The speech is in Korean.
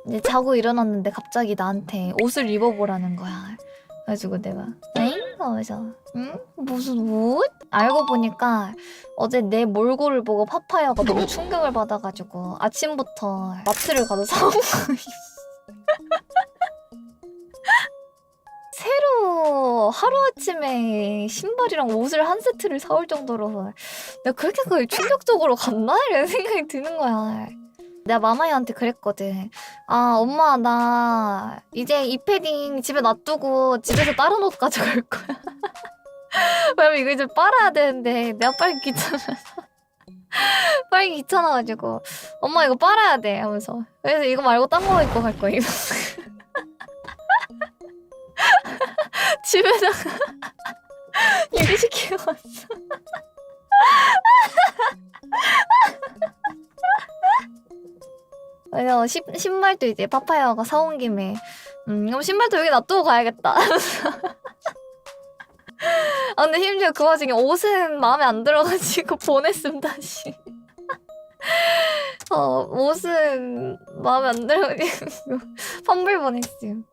이제 자고 일어났는데 갑자기 나한테 옷을 입어보라는 거야. 그래가지고 내가 엥? 하면서 응? 무슨 옷? 알고 보니까 어제 내 몰골을 보고 파파야가 너무 충격을 받아가지고 아침부터 마트를 가서 사온 거야. 새로 하루아침에 신발이랑 옷을 한 세트를 사올 정도로 내가 그렇게 그걸 충격적으로 갔나? 이런 생각이 드는 거야. 내가 마마이한테 그랬거든. 아 엄마 나 이제 이 패딩 집에 놔두고 집에서 다른 옷 가져갈 거야. 왜냐면 이거 이제 빨아야 되는데 내가 빨리 귀찮아서 빨리 귀찮아가지고 엄마 이거 빨아야 돼 하면서 그래서 이거 말고 딴 거 입고 갈 거야. 이러면서. 집에다가 유기시키고 왔어. 그래서 신발도 이제 파파야가 사온 김에 그럼 신발도 여기 놔두고 가야겠다. 아 근데 심지어 그 와중에 옷은 마음에 안 들어가지고 보냈음 다시. 옷은 마음에 안 들어가지고 환불 보냈음.